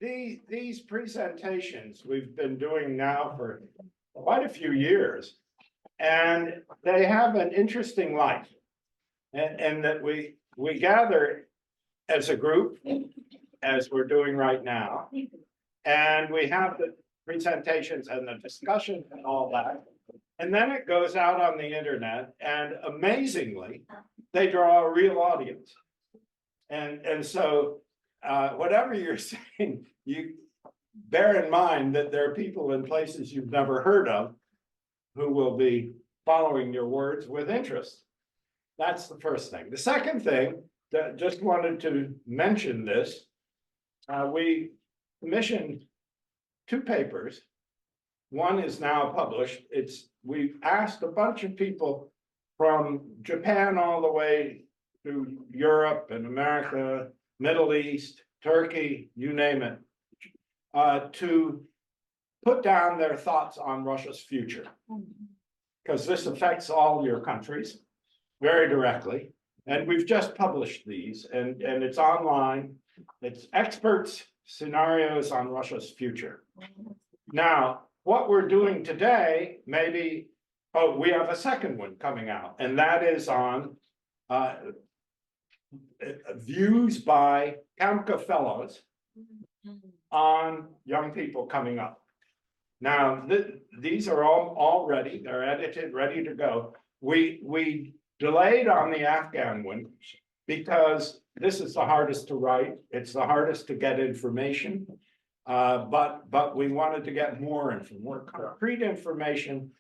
these presentations we've been doing now for quite a few years, and they have an interesting life. And that we gather as a group, as we're doing right now, and we have the presentations and the discussion and all that. And then it goes out on the internet, and amazingly, they draw a real audience. And so whatever you're saying, you bear in mind that there are people in places you've never heard of who will be following your words with interest. That's the first thing. The second thing, that just wanted to mention this, we commissioned 2 papers. One is now published. We've asked a bunch of people from Japan all the way to Europe and America, Middle East, Turkey, you name it, to put down their thoughts on Russia's future. Because this affects all your countries very directly. And we've just published these, and it's online. It's experts' scenarios on Russia's future. Now, what we're doing today, maybe, we have a second one coming out, and that is on views by CAMCA Fellows on young people coming up. Now, these are all ready. They're edited, ready to go. We delayed on the Afghan one because this is the hardest to write. It's the hardest to get information. But we wanted to get more concrete information.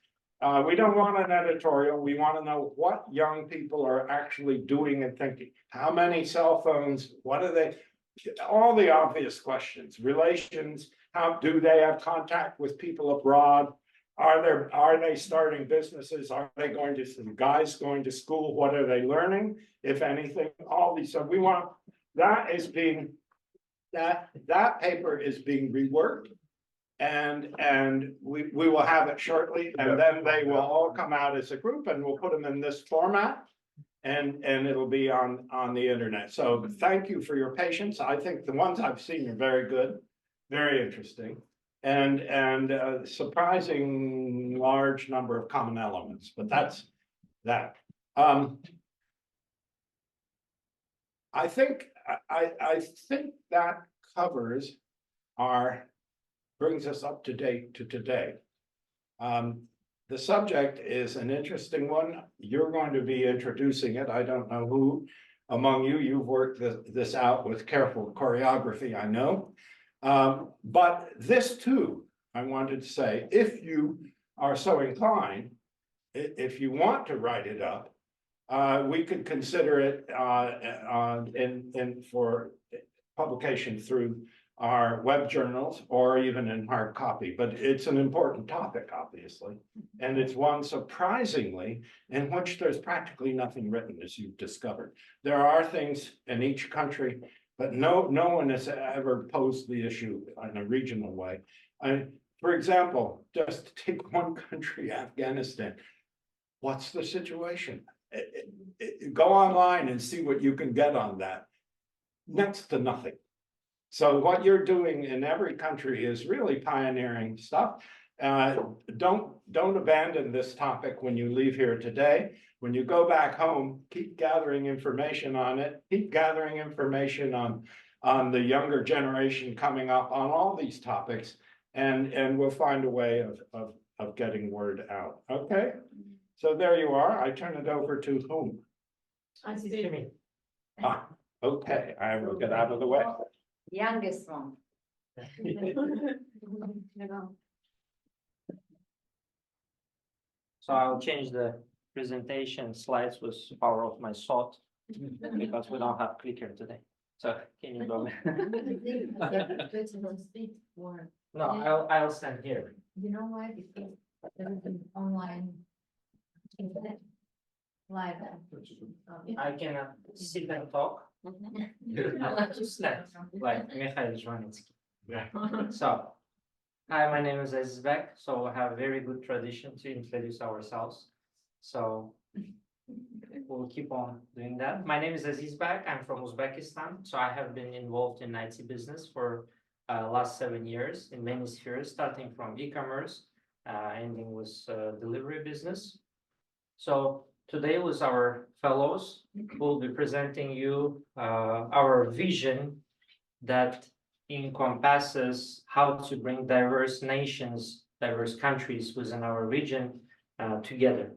We don't want an editorial. We want to know what young people are actually doing and thinking. How many cell phones? What are they? All the obvious questions. Relations. How do they have contact with people abroad? Are they starting businesses? Are they going to some guys going to school? What are they learning, if anything? All these. So we want that is being that paper is being reworked, and we will have it shortly, and then they will all come out as a group, and we'll put them in this format, and it'll be on the internet. So thank you for your patience. I think the ones I've seen are very good, very interesting. And surprising large number of common elements, but that's that. I think that covers brings us up to date to today. The subject is an interesting one. You're going to be introducing it. I don't know who among you've worked this out with careful choreography, I know. But this too, I wanted to say, if you are so inclined, if you want to write it up, we could consider it for publication through our web journals or even in hard copy. But it's an important topic, obviously, and it's one surprisingly in which there's practically nothing written, as you've discovered. There are things in each country, but no one has ever posed the issue in a regional way. For example, just to take one country, Afghanistan. What's the situation? Go online and see what you can get on that. Next to nothing. So what you're doing in every country is really pioneering stuff. Don't abandon this topic when you leave here today. When you go back home, keep gathering information on it. Keep gathering information on the younger generation coming up on all these topics, and we'll find a way of getting word out. Okay, so there you are. I turn it over to whom? I see me. Okay, I will get out of the way. Youngest one. So I'll change the presentation slides with power of my thought because we don't have clicker today. So can you go? No, I'll stand here. You know why? Because there is an online internet live. I cannot sit and talk. Just stand like Mikhail Zhvanitsky. So, hi, my name is Azizbek. So we have a very good tradition to introduce ourselves. So we'll keep on doing that. My name is Azizbek. I'm from Uzbekistan. So I have been involved in IT business for last 7 years in many spheres, starting from e-commerce, ending with delivery business. So today with our fellows, we'll be presenting you our vision that encompasses how to bring diverse nations, diverse countries within our region together.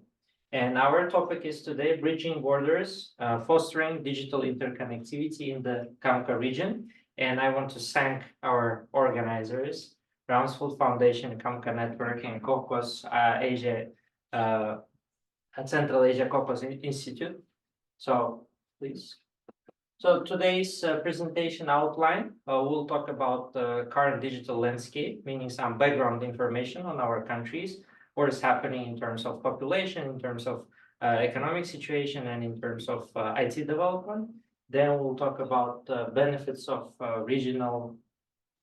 And our topic is today bridging borders, fostering digital interconnectivity in the CAMCA region. And I want to thank our organizers, Rumsfeld Foundation, CAMCA Network, and Caucasus Asia, Central Asia-Caucasus Institute. So please. So today's presentation outline, we'll talk about the current digital landscape, meaning some background information on our countries, what is happening in terms of population, in terms of economic situation, and in terms of IT development. Then we'll talk about benefits of regional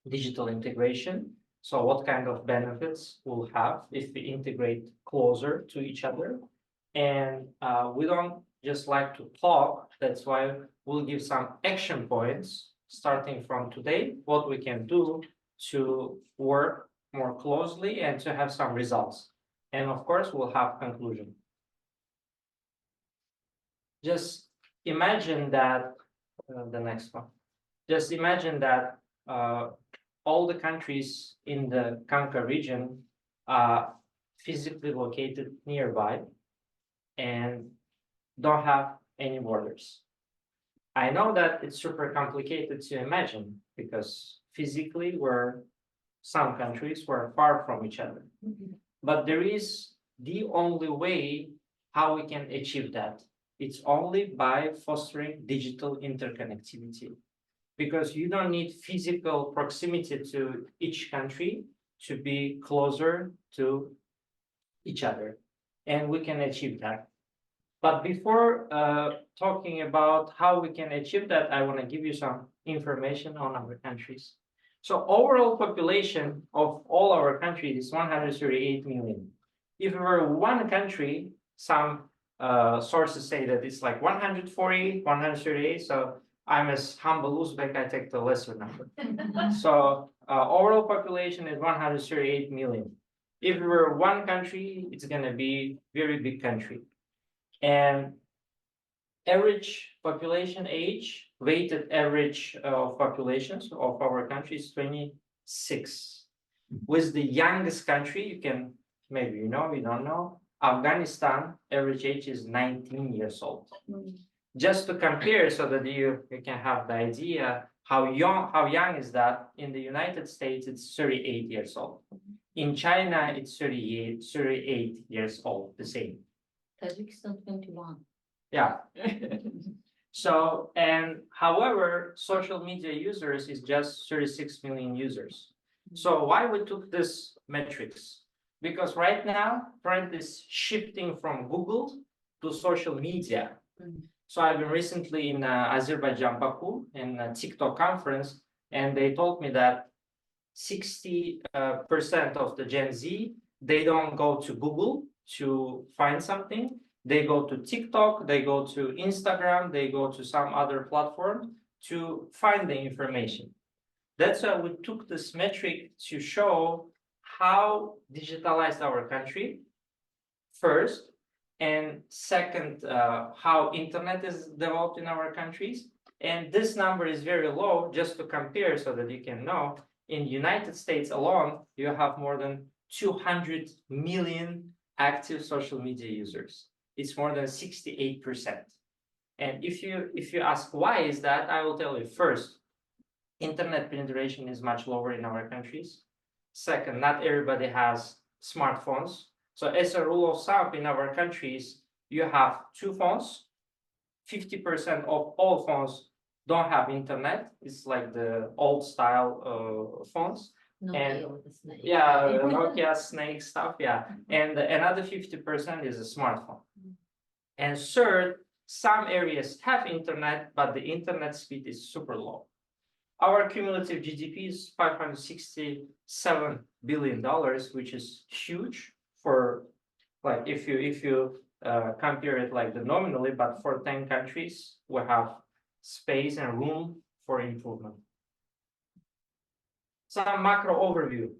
digital integration. So what kind of benefits we'll have if we integrate closer to each other. And we don't just like to talk, that's why we'll give some action points starting from today, what we can do to work more closely and to have some results. And of course, we'll have conclusion. Just imagine that, the next one. Just imagine that all the countries in the CAMCA region are physically located nearby and don't have any borders. I know that it's super complicated to imagine because physically some countries were far from each other. But there is the only way how we can achieve that. It's only by fostering digital interconnectivity, because you don't need physical proximity to each country to be closer to each other. And we can achieve that. But before talking about how we can achieve that, I want to give you some information on our countries. So overall population of all our countries is 138 million. If we were one country, some sources say that it's like 140, 138. So I'm as humble Uzbek, I take the lesser number. So overall population is 138 million. If we were one country, it's going to be very big country. And average population age, weighted average of populations of our country is 26. With the youngest country, you can, maybe you know, you don't know, Afghanistan, average age is 19 years old. Just to compare so that you can have the idea how young is that. In the United States, it's 38 years old. In China, it's 38 years old, the same. Tajikistan 21. Yeah. So, and however, social media users is just 36 million users. So why we took this metrics? Because right now, trend is shifting from Google to social media. So I've been recently in Azerbaijan, Baku, in a TikTok conference, and they told me that 60% of the Gen Z, they don't go to Google to find something. They go to TikTok, they go to Instagram, they go to some other platform to find the information. That's why we took this metric to show how digitalized our country, first, and second, how internet is developed in our countries. And this number is very low, just to compare so that you can know. In the United States alone, you have more than 200 million active social media users. It's more than 68%. And if you ask why is that, I will tell you. First, internet penetration is much lower in our countries. Second, not everybody has smartphones. So as a rule of thumb in our countries, you have 2 phones. 50% of all phones don't have internet. It's like the old style phones. Nokia with the snake. Yeah, Nokia snake stuff, yeah. And another 50% is a smartphone. And third, some areas have internet, but the internet speed is super low. Our cumulative GDP is $567 billion, which is huge for, like, if you compare it like the nominally, but for 10 countries, we have space and room for improvement. some macro overview.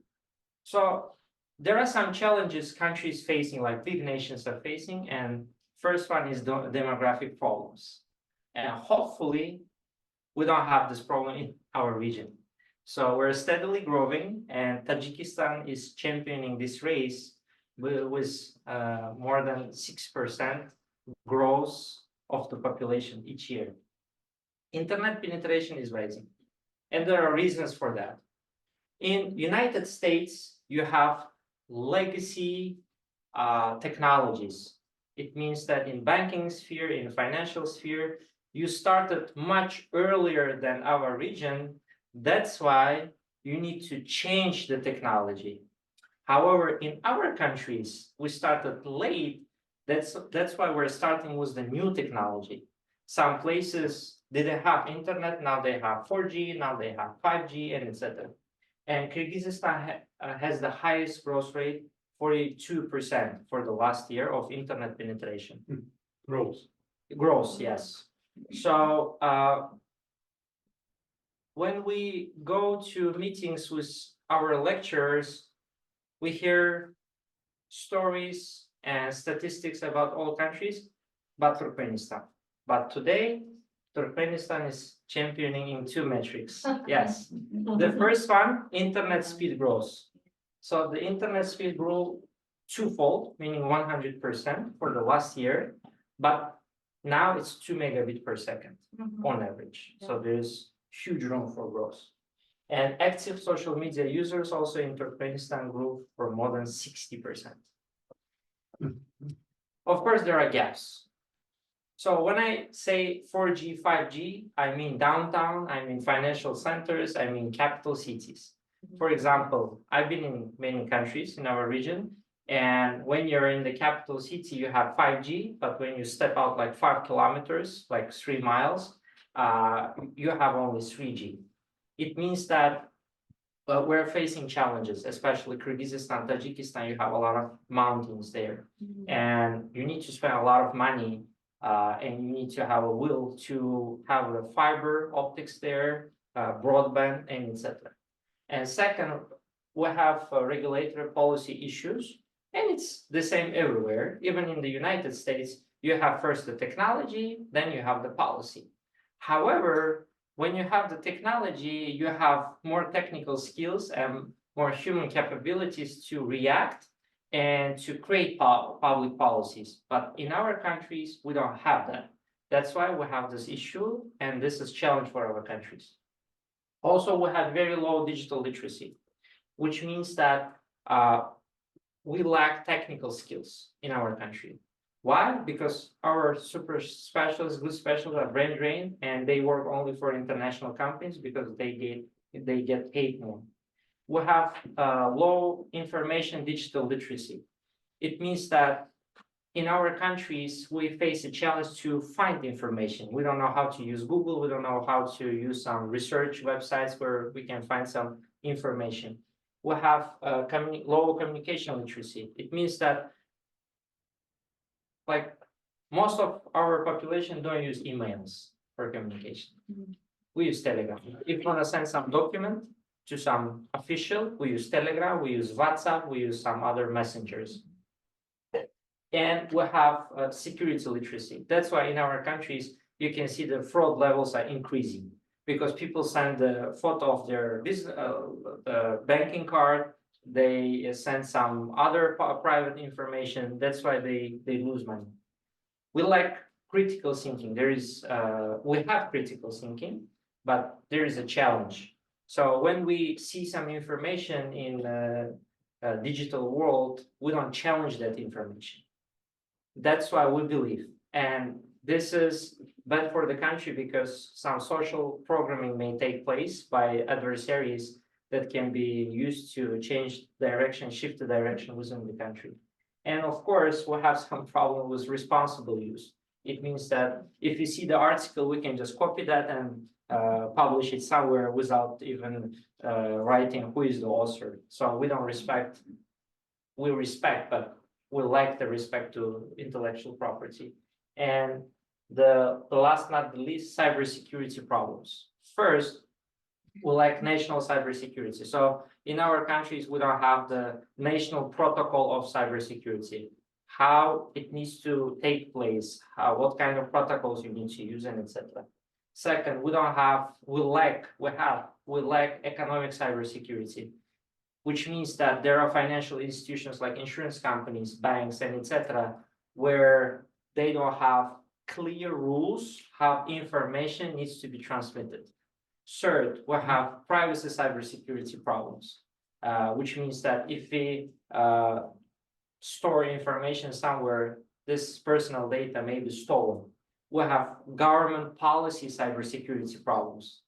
So there are some challenges countries facing, like big nations are facing, and first one is demographic problems. And hopefully we don't have this problem in our region. So we're steadily growing, and Tajikistan is championing this race with more than 6% growth of the population each year. Internet penetration is rising, and there are reasons for that. In United States, you have legacy technologies. It means that in banking sphere, in financial sphere, you started much earlier than our region. That's why you need to change the technology. However, in our countries, we started late. That's why we're starting with the new technology. Some places didn't have internet, now they have 4G, now they have 5G, and etc. And Kyrgyzstan has the highest growth rate, 42% for the last year of internet penetration. Growth, yes. So when we go to meetings with our lecturers, we hear stories and statistics about all countries, but Turkmenistan. But today, Turkmenistan is championing in two metrics. Yes. The first one, internet speed growth. So the internet speed grew twofold, meaning 100% for the last year, but now it's 2 megabit per second on average. So there's huge room for growth. And active social media users also in Turkmenistan grew for more than 60%. Of course, there are gaps. So when I say 4G, 5G, I mean downtown, I mean financial centers, I mean capital cities. For example, I've been in many countries in our region, and when you're in the capital city, you have 5G, but when you step out like 5 kilometers, like 3 miles, you have only 3G. It means that we're facing challenges, especially Kyrgyzstan, Tajikistan, you have a lot of mountains there, and you need to spend a lot of money, and you need to have a will to have the fiber optics there, broadband, and etc. And second, we have regulatory policy issues, and it's the same everywhere. Even in the United States, you have first the technology, then you have the policy. However, when you have the technology, you have more technical skills and more human capabilities to react and to create public policies. But in our countries, we don't have that. That's why we have this issue, and this is a challenge for our countries. Also, we have very low digital literacy, which means that we lack technical skills in our country. Why? Because our super specialists, good specialists are brain drained, and they work only for international companies because they get paid more. We have low information digital literacy. It means that in our countries, we face a challenge to find information. We don't know how to use Google. We don't know how to use some research websites where we can find some information. We have low communication literacy. It means that like most of our population don't use emails for communication. We use Telegram. If you want to send some document to some official, we use Telegram, we use WhatsApp, we use some other messengers. And we have security literacy. That's why in our countries, you can see the fraud levels are increasing because people send the photo of their business, banking card, they send some other private information. That's why they lose money. We lack critical thinking. We have critical thinking, but there is a challenge. So when we see some information in a digital world, we don't challenge that information. That's why we believe. And this is bad for the country because some social programming may take place by adversaries that can be used to change direction, shift the direction within the country. And of course, we have some problem with responsible use. It means that if you see the article, we can just copy that and publish it somewhere without even writing who is the author. So we don't respect, we respect, but we lack the respect to intellectual property. And the last not the least, cybersecurity problems. First, we lack national cybersecurity. So in our countries, we don't have the national protocol of cybersecurity, how it needs to take place, what kind of protocols you need to use, and etc. Second, we lack economic cybersecurity, which means that there are financial institutions like insurance companies, banks, and etc., where they don't have clear rules how information needs to be transmitted. Third, we have privacy cybersecurity problems, which means that if we store information somewhere, this personal data may be stolen. We have government policy cybersecurity problems.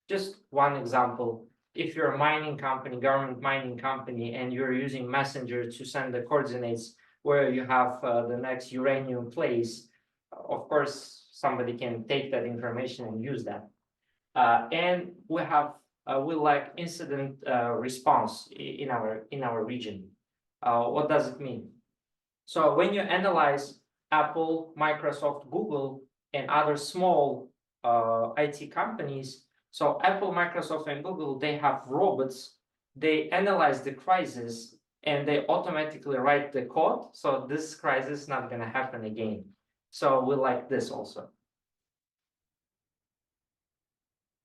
Just one example, if you're a mining company, government mining company, and you're using Messenger to send the coordinates where you have the next uranium place, of course, somebody can take that information and use that. And we lack incident response in our region. What does it mean? So when you analyze Apple, Microsoft, Google, and other small IT companies, so Apple, Microsoft, and Google, they have robots. They analyze the crisis and they automatically write the code. So this crisis is not going to happen again. So we like this also.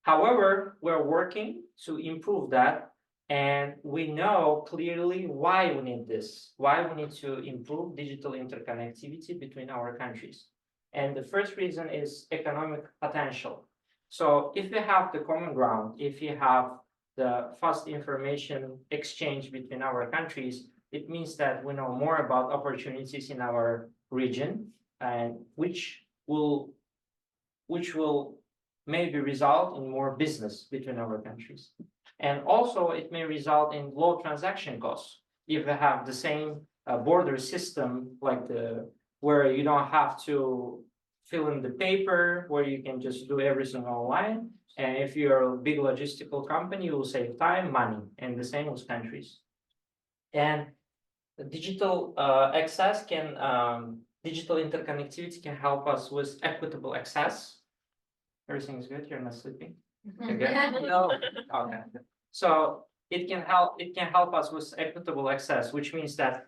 However, we're working to improve that, and we know clearly why we need this, why we need to improve digital interconnectivity between our countries. And the first reason is economic potential. So if we have the common ground, if we have the fast information exchange between our countries, it means that we know more about opportunities in our region, and which will maybe result in more business between our countries. And also it may result in low transaction costs. If we have the same border system, like where you don't have to fill in the paper, where you can just do everything online. And if you're a big logistical company, you will save time, money, and the same with countries. And the digital access digital interconnectivity can help us with equitable access. Everything is good. You're not sleeping. Again? No. Okay. So it can help us with equitable access, which means that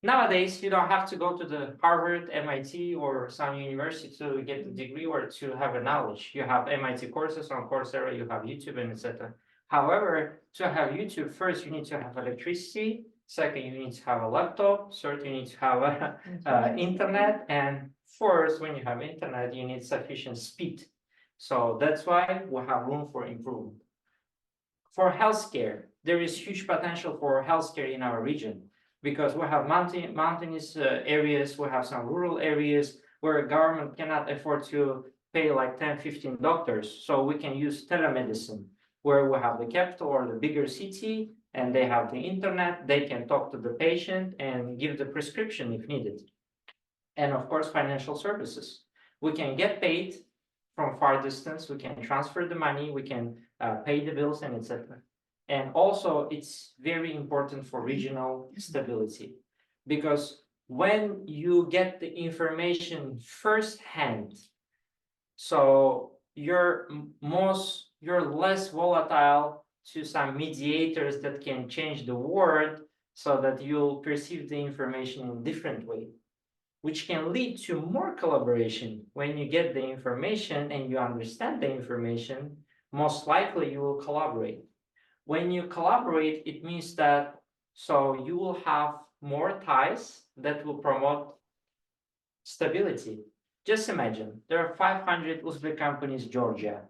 nowadays you don't have to go to the Harvard, MIT, or some university to get the degree or to have a knowledge. You have MIT courses on Coursera, you have YouTube, and etc. However, to have YouTube, first you need to have electricity. Second, you need to have a laptop. Third, you need to have internet. And fourth, when you have internet, you need sufficient speed. So that's why we have room for improvement. For healthcare, there is huge potential for healthcare in our region because we have mountainous areas, we have some rural areas where a government cannot afford to pay like 10, 15 doctors. So we can use telemedicine where we have the capital or the bigger city and they have the internet, they can talk to the patient and give the prescription if needed. And of course, financial services. We can get paid from far distance, we can transfer the money, we can pay the bills and etc. And also it's very important for regional stability because when you get the information firsthand, so you're less volatile to some mediators that can change the world so that you'll perceive the information in a different way, which can lead to more collaboration. When you get the information and you understand the information, most likely you will collaborate. When you collaborate, it means that so you will have more ties that will promote stability. Just imagine, there are 500 Uzbek companies in Georgia,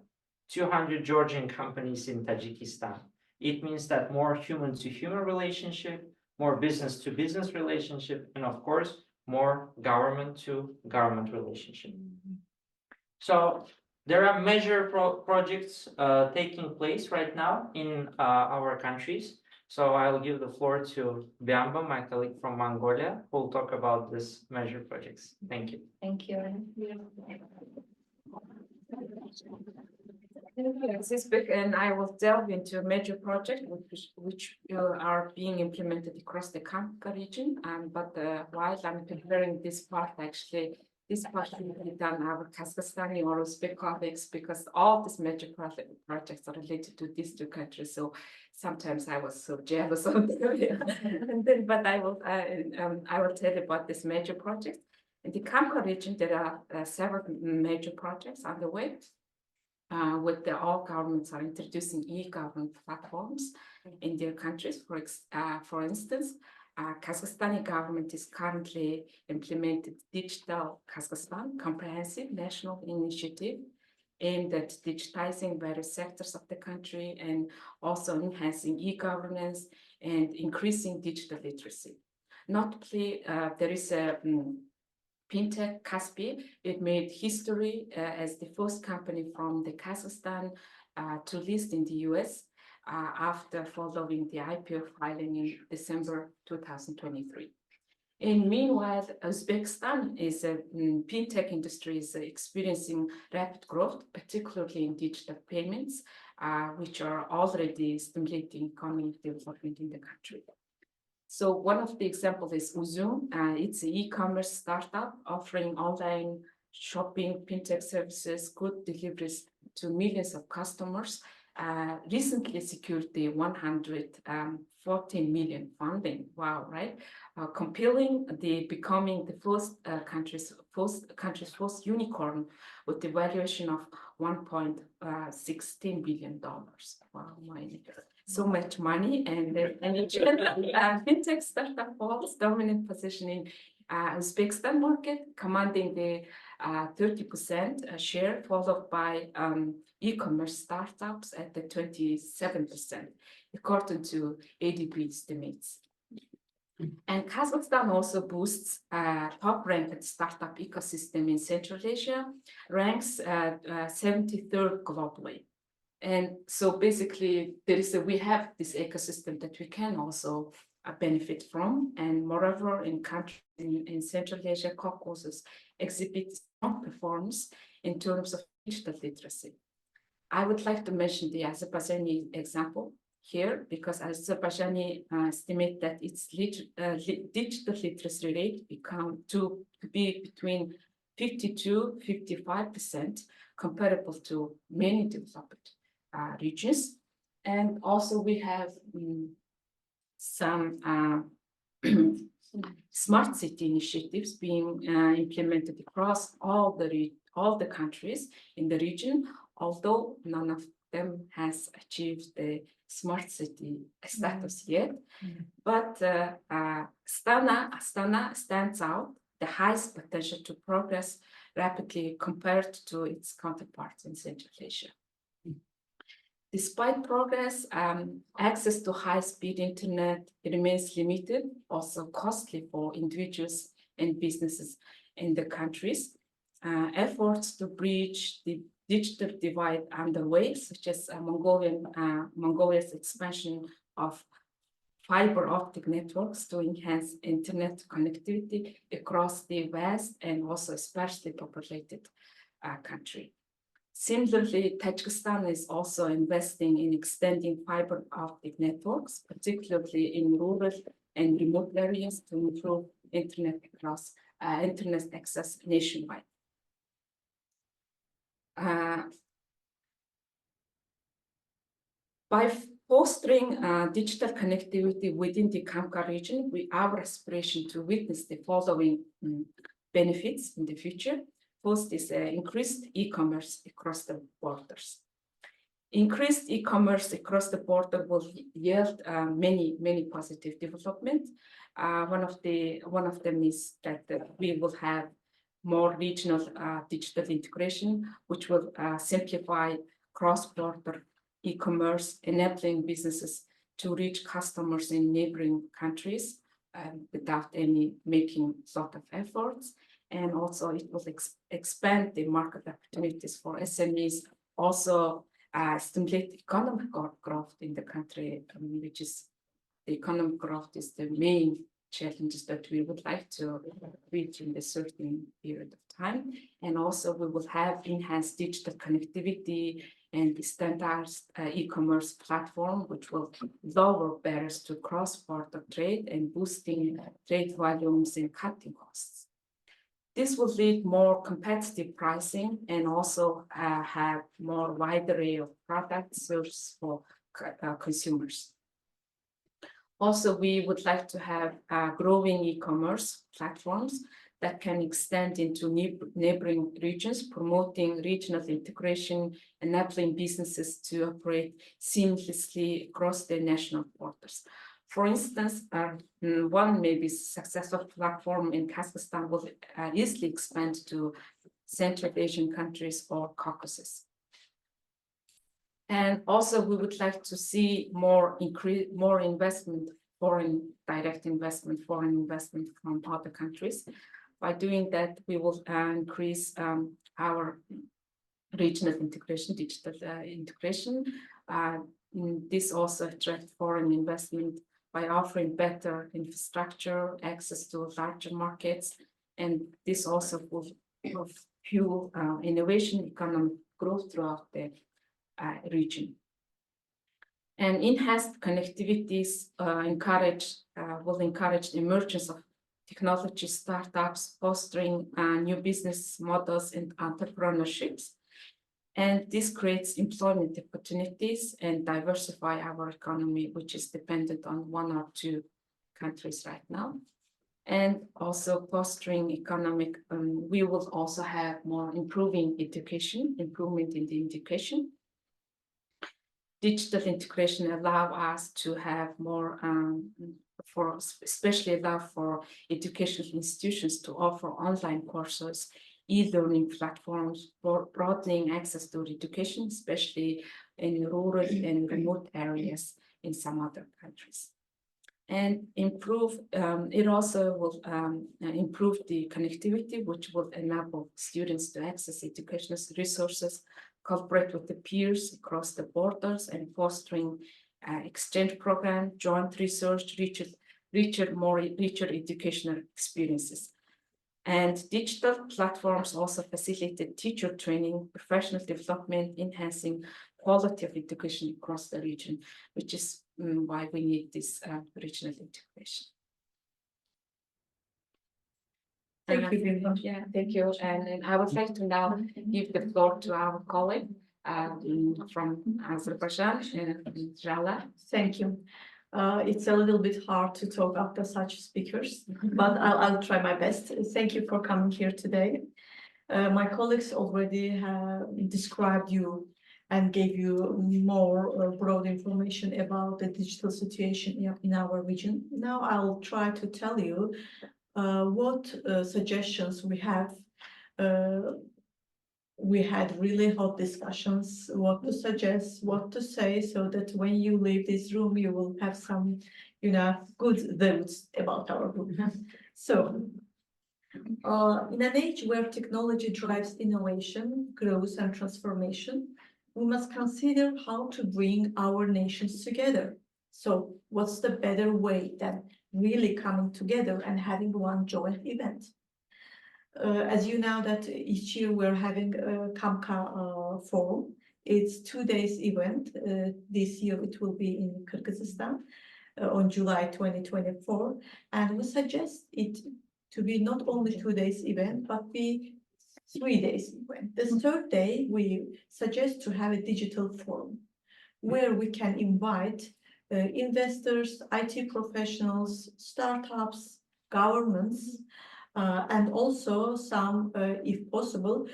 200 Georgian companies in Tajikistan. It means that more human-to-human relationship, more business-to-business relationship, and of course, more government-to-government relationship. So there are major projects taking place right now in our countries. So I'll give the floor to Biamba, my colleague from Mongolia, who will talk about these major projects. Thank you. Thank you. And I will delve into a major project which are being implemented across the CAMCA region. But while I'm preparing this part, actually, this particularly done our Kazakhstani or Uzbek colleagues because all these major projects are related to these two countries. So sometimes I was so jealous of them. And then, but I will tell you about this major project. In the CAMCA region, there are several major projects underway. With all governments are introducing e-government platforms in their countries. For instance, Kazakhstani government is currently implementing Digital Kazakhstan comprehensive national initiative aimed at digitizing various sectors of the country and also enhancing e-governance and increasing digital literacy. Notably, there is a fintech Kaspi. It made history as the first company from the Kazakhstan to list in the US after following the IPO filing in December 2023. And meanwhile, Uzbekistan is a fintech industry is experiencing rapid growth, particularly in digital payments, which are already stimulating economic development in the country. So one of the examples is Uzum. It's an e-commerce startup offering online shopping, fintech services, good deliveries to millions of customers. Recently secured the 114 million funding. Wow, right? Compelling becoming the country's first unicorn with the valuation of $1.16 billion. Wow, so much money, and fintech startup holds dominant position in Uzbekistan market, commanding the 30% share, followed by e-commerce startups at the 27%, according to ADB estimates. And Kazakhstan also boosts top-ranked startup ecosystem in Central Asia, ranks 73rd globally. And so basically, we have this ecosystem that we can also benefit from. And moreover, in countries in Central Asia-Caucasus exhibit strong performance in terms of digital literacy. I would like to mention the Azerbaijani example here, because Azerbaijani estimate that its digital literacy rate become to be between 52–55%, comparable to many developed regions. And also we have some smart city initiatives being implemented across all the countries in the region, although none of them has achieved the smart city status yet. But Astana stands out the highest potential to progress rapidly compared to its counterparts in Central Asia. Despite progress, access to high-speed internet remains limited, also costly for individuals and businesses in the countries. Efforts to bridge the digital divide underway, such as Mongolia's expansion of fiber optic networks to enhance internet connectivity across the vast and also sparsely populated country. Similarly, Tajikistan is also investing in extending fiber optic networks, particularly in rural and remote areas, to improve internet access nationwide. By fostering digital connectivity within the CAMCA region, our aspiration to witness the following benefits in the future. First is increased e-commerce across the borders. Increased e-commerce across the border will yield many positive developments. One of them is that we will have more regional digital integration, which will simplify cross-border e-commerce, enabling businesses to reach customers in neighboring countries without making a lot of efforts. And also it will expand the market opportunities for SMEs, also stimulate economic growth in the country, which is the economic growth is the main challenges that we would like to reach in a certain period of time. And also we will have enhanced digital connectivity and the standardized e-commerce platform, which will lower barriers to cross-border trade and boosting trade volumes and cutting costs. This will lead more competitive pricing and also have more wide array of products sourced for consumers. Also, we would like to have growing e-commerce platforms that can extend into neighboring regions, promoting regional integration, enabling businesses to operate seamlessly across their national borders. For instance, one maybe successful platform in Kazakhstan will easily expand to Central Asian countries or Caucasus. And also, we would like to see more investment, foreign direct investment, foreign investment from other countries. By doing that, we will increase our regional integration, digital integration. This also attracts foreign investment by offering better infrastructure, access to larger markets, and this also will fuel innovation, economic growth throughout the region. And enhanced connectivities will encourage the emergence of technology startups, fostering new business models and entrepreneurships. And this creates employment opportunities and diversify our economy, which is dependent on one or two countries right now. And also fostering economic, we will also have more improvement in the education. Digital integration allow us to have more, especially allow for educational institutions to offer online courses, e-learning platforms, for broadening access to education, especially in rural and remote areas in some other countries. And it also will improve the connectivity, which will enable students to access educational resources, cooperate with the peers across the borders, and fostering exchange program, joint research, richer educational experiences. And digital platforms also facilitate teacher training, professional development, enhancing quality of education across the region, which is why we need this regional integration. Thank you very much. Yeah, thank you. And I would like to now give the floor to our colleague from Azerbaijan, Jala. Thank you. It's a little bit hard to talk after such speakers, but I'll try my best. Thank you for coming here today. My colleagues already have described you and gave you more broad information about the digital situation in our region. Now I'll try to tell you what suggestions we have. We had really hot discussions, what to suggest, what to say, so that when you leave this room, you will have some, good notes about our group. So, in an age where technology drives innovation, growth, and transformation, we must consider how to bring our nations together. So, what's the better way than really coming together and having one joint event? As you know that each year we're having a CAMCA forum. It's 2 days event. This year it will be in Kyrgyzstan on July 2024. And we suggest it to be not only 2 days event, but be 3 days event. The third day, we suggest to have a digital forum where we can invite investors, IT professionals, startups, governments, and also some, if possible,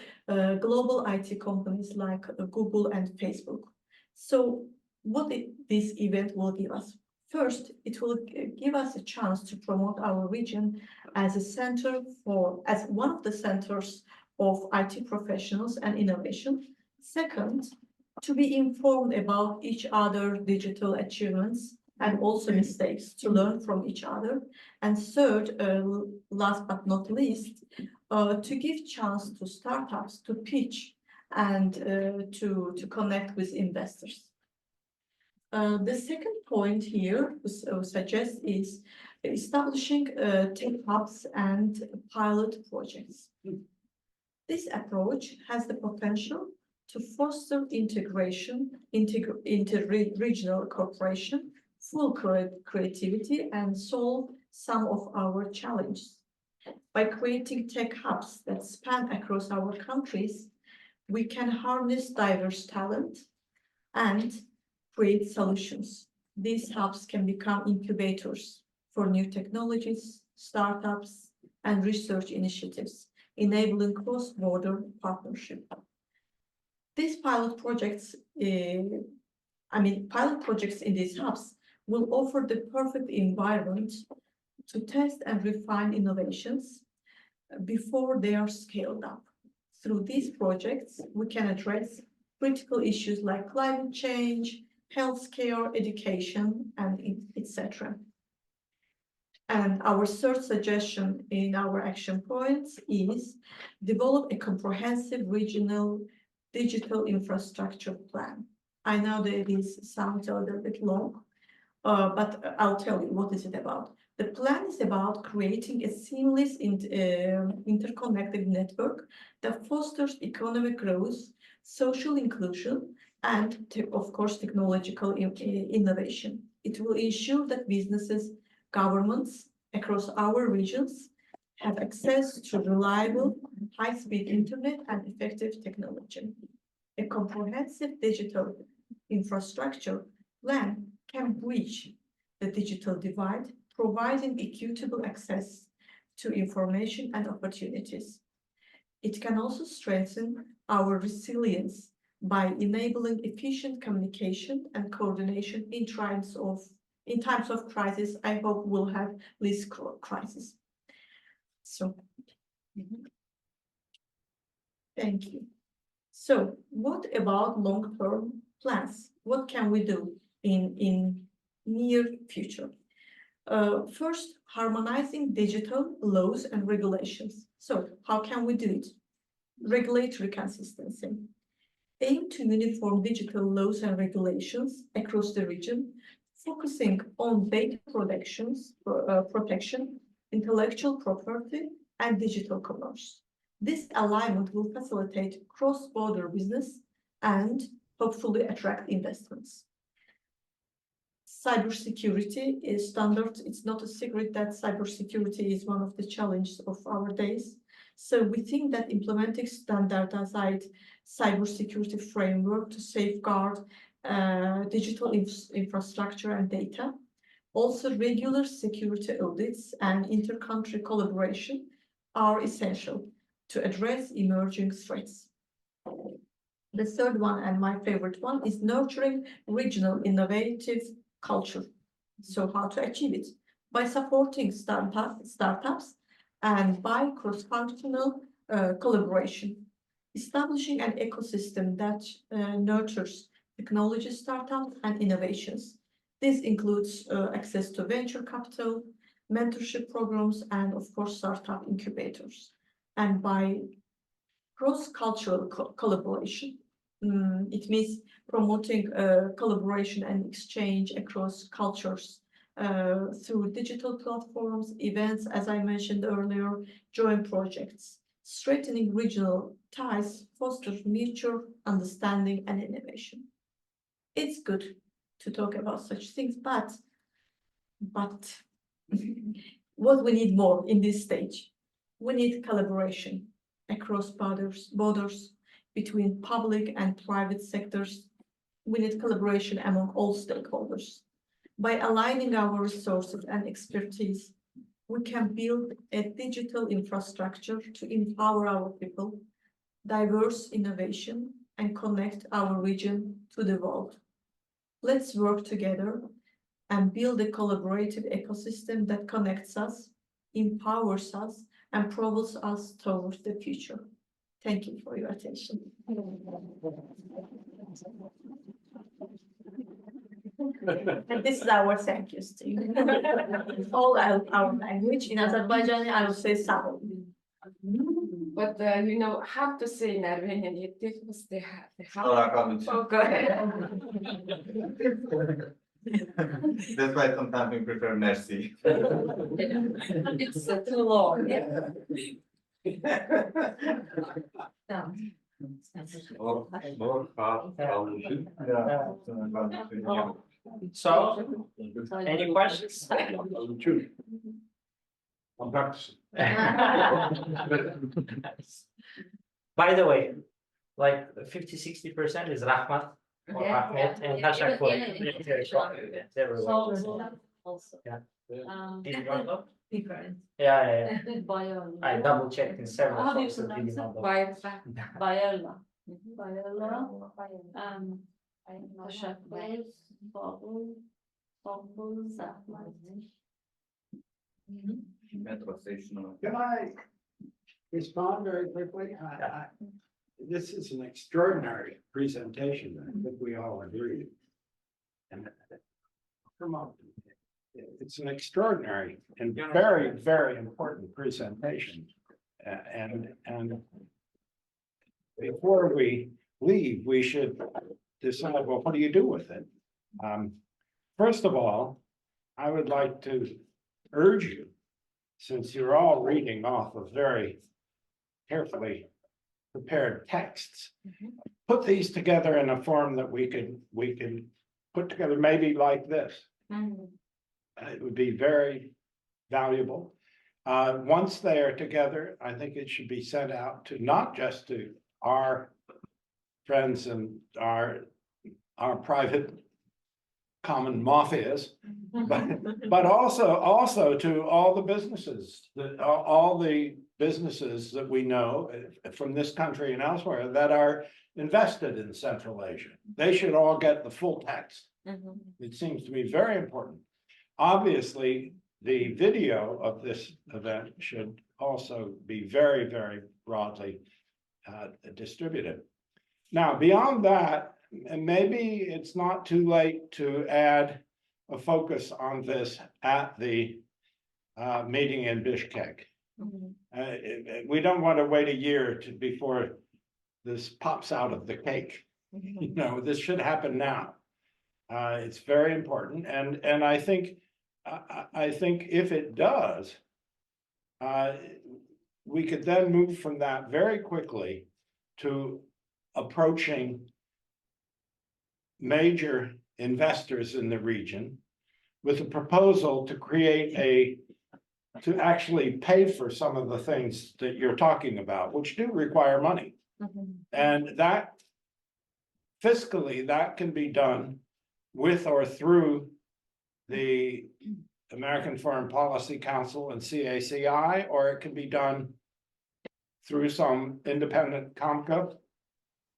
global IT companies like Google and Facebook. So what this event will give us? First, it will give us a chance to promote our region as a center as one of the centers of IT professionals and innovation. Second, to be informed about each other's digital achievements and also mistakes, to learn from each other. And third, last but not least, to give chance to startups to pitch and to connect with investors. The second point here we suggest is establishing tech hubs and pilot projects. This approach has the potential to foster integration, inter-regional cooperation, full creativity, and solve some of our challenges. By creating tech hubs that span across our countries, we can harness diverse talent and create solutions. These hubs can become incubators for new technologies, startups, and research initiatives, enabling cross-border partnership. These pilot projects, pilot projects in these hubs will offer the perfect environment to test and refine innovations before they are scaled up. Through these projects, we can address critical issues like climate change, healthcare, education, and etc. And our third suggestion in our action points is develop a comprehensive regional digital infrastructure plan. I know that this sounds a little bit long, but I'll tell you what is it about. The plan is about creating a seamless interconnected network that fosters economic growth, social inclusion, and of course, technological innovation. It will ensure that businesses, governments across our regions have access to reliable, high-speed internet and effective technology. A comprehensive digital infrastructure plan can bridge the digital divide, providing equitable access to information and opportunities. It can also strengthen our resilience by enabling efficient communication and coordination in times of crisis. I hope we'll have less crisis. So, thank you. So, what about long-term plans? What can we do in near future? First, harmonizing digital laws and regulations. So, how can we do it? Regulatory consistency. Aim to uniform digital laws and regulations across the region, focusing on data protection, intellectual property, and digital commerce. This alignment will facilitate cross-border business and hopefully attract investments. Cybersecurity is standard. It's not a secret that cybersecurity is one of the challenges of our days. So we think that implementing standardized cybersecurity framework to safeguard digital infrastructure and data. Also, regular security audits and inter-country collaboration are essential to address emerging threats. The third one, and my favorite one, is nurturing regional innovative culture. So how to achieve it? By supporting startups and by cross-functional collaboration, establishing an ecosystem that nurtures technology startups and innovations. This includes access to venture capital, mentorship programs, and of course, startup incubators. And by cross-cultural collaboration, it means promoting collaboration and exchange across cultures through digital platforms, events, as I mentioned earlier, joint projects. Strengthening regional ties fosters mutual understanding and innovation. It's good to talk about such things, but what we need more in this stage? We need collaboration across borders between public and private sectors. We need collaboration among all stakeholders. By aligning our resources and expertise, we can build a digital infrastructure to empower our people, diverse innovation, and connect our region to the world. Let's work together and build a collaborative ecosystem that connects us, empowers us, and propels us towards the future. Thank you for your attention. And this is our thank yous to you. All our language. In Azerbaijani, I will say sağ ol. But have to say in Armenian, it was the Oh, go ahead. That's why sometimes we prefer merci. It's too long. So, any questions? I'm practicing. By the way, like 50-60% is Rahmat or Yeah, Ahmed yeah. and Hashtag Even in It's everywhere. Also. Yeah. Different. Yeah. Bayerla. I double checked in several. How do you sources, pronounce even it? on the- Bayerla. Bayerla. Teşekkür. Sabul. Zahmet. Metro station. Can I respond very quickly? This is an extraordinary presentation. I think we all agree. And come on. It's an extraordinary and very, very important presentation. And before we leave, we should decide, well, what do you do with it? First of all, I would like to urge you, since you're all reading off of very carefully prepared texts, put these together in a form that we can put together, maybe like this. It would be very valuable. Once they are together, I think it should be sent out to not just to our friends and our private common mafias, but also to all the businesses, all the businesses that we know from this country and elsewhere that are invested in Central Asia. They should all get the full text. It seems to me very important. Obviously, the video of this event should also be very, very broadly distributed. Now, beyond that, and maybe it's not too late to add a focus on this at the meeting in Bishkek. We don't want to wait a year before this pops out of the cake. You know, this should happen now. It's very important, and I think if it does, we could then move from that very quickly to approaching major investors in the region with a proposal to create to actually pay for some of the things that you're talking about, which do require money. And that fiscally, that can be done with or through the American Foreign Policy Council and CACI, or it can be done through some independent CAMCA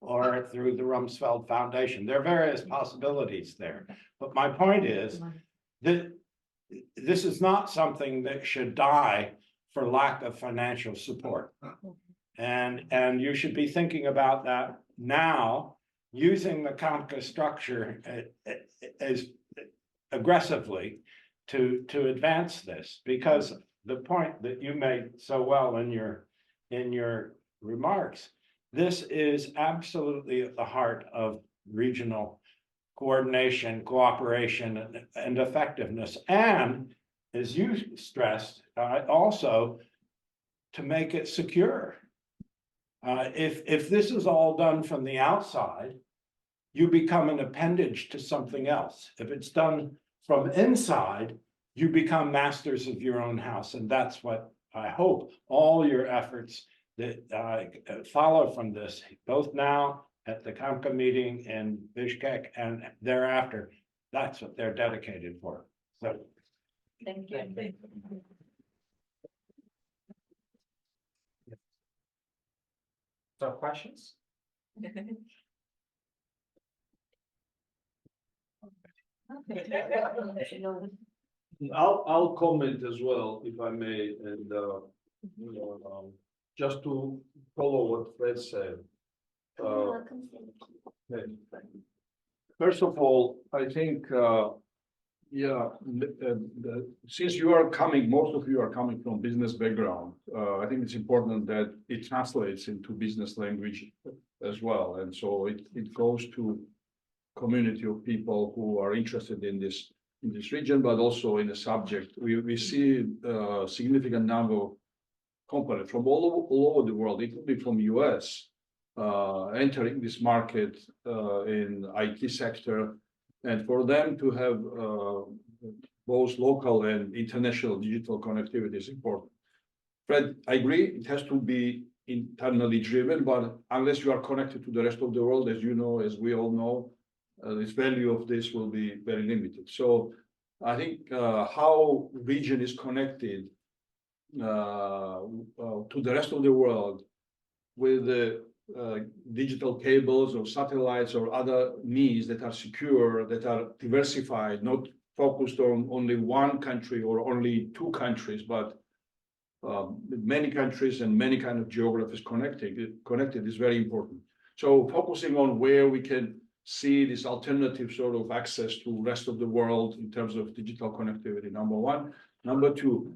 or through the Rumsfeld Foundation. There are various possibilities there. But my point is that this is not something that should die for lack of financial support. And you should be thinking about that now, using the CAMCA structure as aggressively to advance this, because the point that you made so well in your remarks, this is absolutely at the heart of regional coordination, cooperation, and effectiveness. And as you stressed, also to make it secure. If this is all done from the outside, you become an appendage to something else. If it's done from inside, you become masters of your own house. And that's what I hope all your efforts that follow from this, both now at the CAMCA meeting in Bishkek and thereafter, that's what they're dedicated for. So. Thank you. So questions? I'll comment as well, if I may, and just to follow what Fred said. First of all, I think, since you are coming, most of you are coming from business background, I think it's important that it translates into business language as well. And so it goes to community of people who are interested in this region, but also in the subject. We see a significant number of companies from all over the world, including from US, entering this market in IT sector, and for them to have both local and international digital connectivity is important. Fred, I agree, it has to be internally driven, but unless you are connected to the rest of the world, as you know, as we all know, this value of this will be very limited. So I think how region is connected to the rest of the world with the digital cables or satellites or other means that are secure, that are diversified, not focused on only one country or only two countries, but many countries and many kind of geographies connected is very important. So focusing on where we can see this alternative sort of access to rest of the world in terms of digital connectivity, number one. Number two,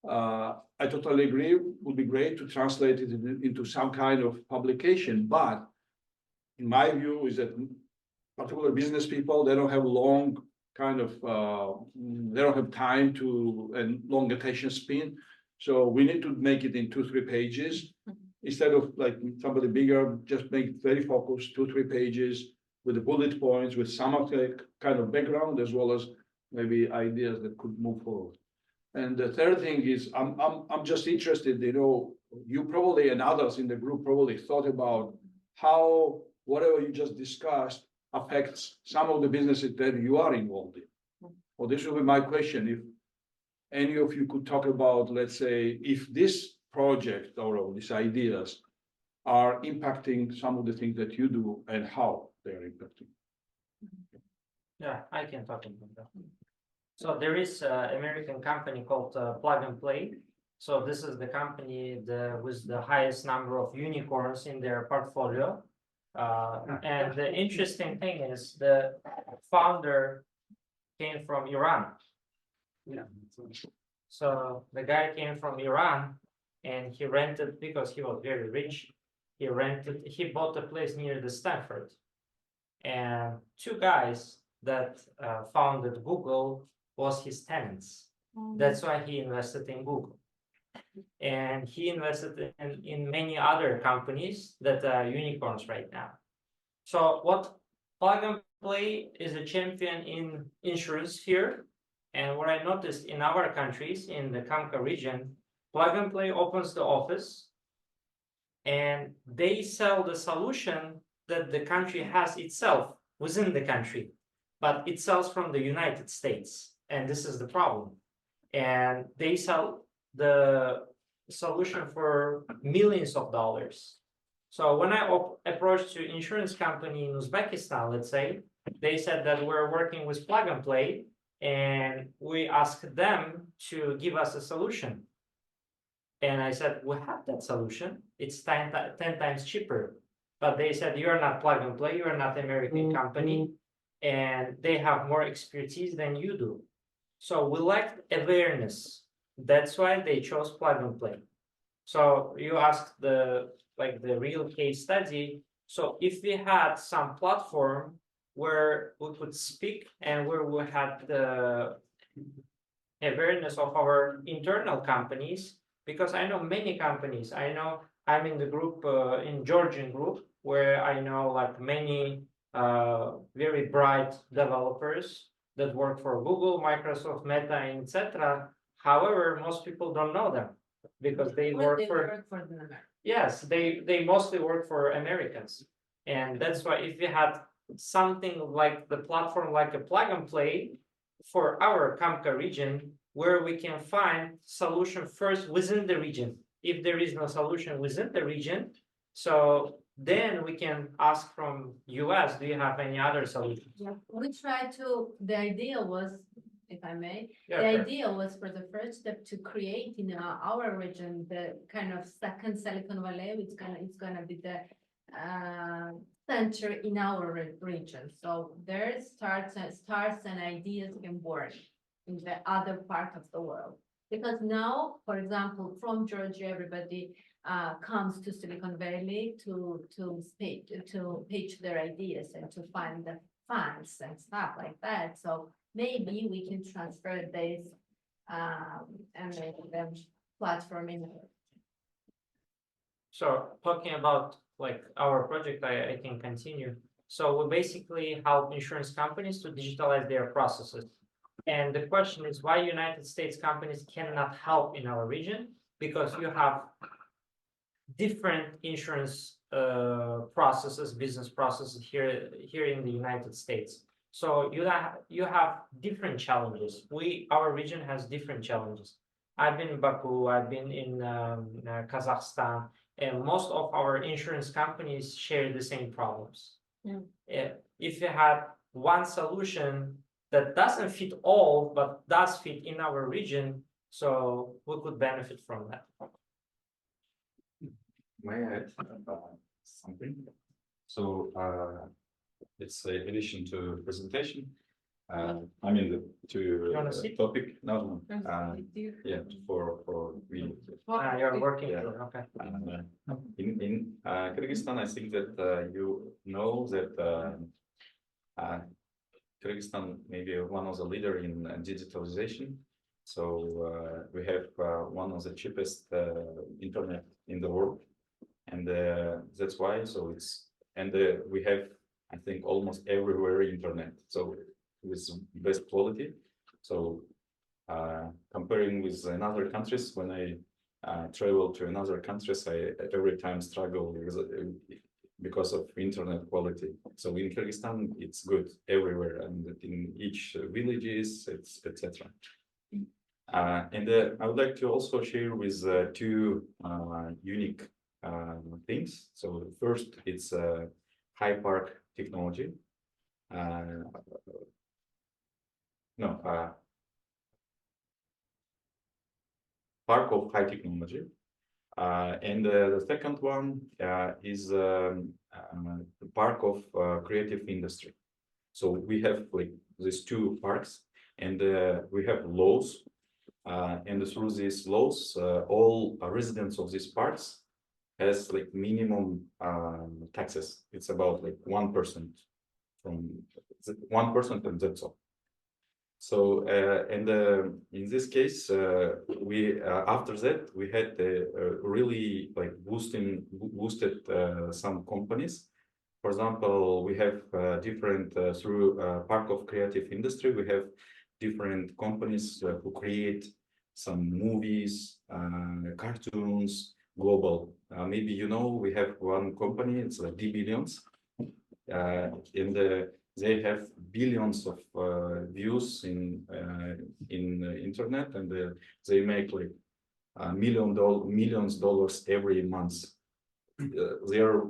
I totally agree, it would be great to translate it into some kind of publication, but in my view is that particular business people, they don't have long kind of, they don't have time to, and long attention span. So we need to make it in 2-3 pages instead of like somebody bigger, just make it very focused, 2-3 pages with the bullet points, with some of the kind of background, as well as maybe ideas that could move forward. And the third thing is, I'm just interested, you know, you probably and others in the group probably thought about how whatever you just discussed affects some of the businesses that you are involved in. Well, this will be my question. If any of you could talk about, let's say, if this project or these ideas are impacting some of the things that you do and how they are impacting. Yeah, I can talk about that. So there is an American company called Plug and Play. So this is the company with the highest number of unicorns in their portfolio. And the interesting thing is the founder came from Iran. Yeah. So the guy came from Iran and he rented, because he was very rich, he bought a place near the Stanford. And 2 guys that founded Google was his tenants. That's why he invested in Google. And he invested in many other companies that are unicorns right now. So what Plug and Play is a champion in insurance here. And what I noticed in our countries, in the CAMCA region, Plug and Play opens the office and they sell the solution that the country has itself within the country, but it sells from the United States. And this is the problem. And they sell the solution for millions of dollars. So when I approached to insurance company in Uzbekistan, let's say, they said that we're working with Plug and Play and we asked them to give us a solution. And I said, we have that solution. It's 10 times cheaper. But they said, you're not Plug and Play, you're not American company, and they have more expertise than you do. So we lacked awareness. That's why they chose Plug and Play. So you asked the real case study. So if we had some platform where we could speak and where we had the awareness of our internal companies, because I know many companies, I'm in the group, in Georgian group, where I know like many very bright developers that work for Google, Microsoft, Meta, etc. However, most people don't know them because they work for them. Yes, they mostly work for Americans. And that's why if we had something like the platform, like a Plug and Play for our CAMCA region, where we can find solution first within the region. If there is no solution within the region, so then we can ask from US, do you have any other solutions? Yeah, we tried to, the idea was, if I may, Yeah, the sure. idea was for the first step to create in our region, the kind of second Silicon Valley, it's gonna be the center in our region. So there starts and ideas can work in the other part of the world. Because now, for example, from Georgia, everybody comes to Silicon Valley to pitch their ideas and to find the funds and stuff like that. So maybe we can transfer this and make them platform in. So talking about like our project, I can continue. So we basically help insurance companies to digitalize their processes. And the question is why United States companies cannot help in our region? because you have different insurance processes, business processes here in the United States. So you have different challenges. Our region has different challenges. I've been in Baku, I've been in Kazakhstan, and most of our insurance companies share the same problems. If you had one solution that doesn't fit all, but does fit in our region, so we could benefit from that. May I add something? So it's in addition to presentation. I mean You wanna sit? topic. No, yeah, for me. You're working. Yeah. Okay. In Kyrgyzstan, I think that you know that Kyrgyzstan may be one of the leader in digitalization. So we have one of the cheapest internet in the world, and that's why. So it's we have, I think, almost everywhere internet. So with best quality. So comparing with another countries, when I travel to another countries, I every time struggle with, because of internet quality. So in Kyrgyzstan, it's good everywhere, and in each villages, it's etc. And I would like to also share with two unique things. So first, it's high park technology. Park of high technology. And the second one is the park of creative industry. So we have like these two parks, and we have laws. And through these laws, all residents of these parks has like minimum taxes. It's about like 1% from 1%, and that's all. So and in this case, we after that we had really like boosted some companies. For example, we have different through Park of Creative Industry. We have different companies who create some movies, cartoons, global. Maybe you know we have one company. It's D Billions, and they have billions of views in internet, and they make like millions dollars every month. They're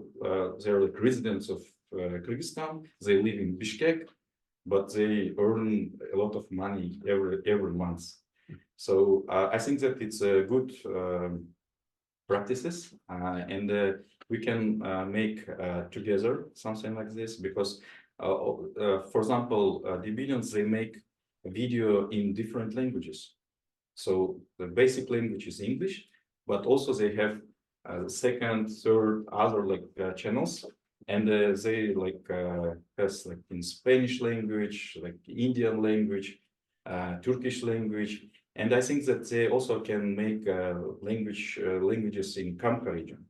like residents of Kyrgyzstan. They live in Bishkek, but they earn a lot of money every month. So I think that it's a good practices, and we can make together something like this, because for example, the Billions, they make video in different languages. So the basic language is English, but also they have second, third, other like channels, and they like has like in Spanish language, like Indian language, Turkish language, and I think that they also can make languages in CAMCA region,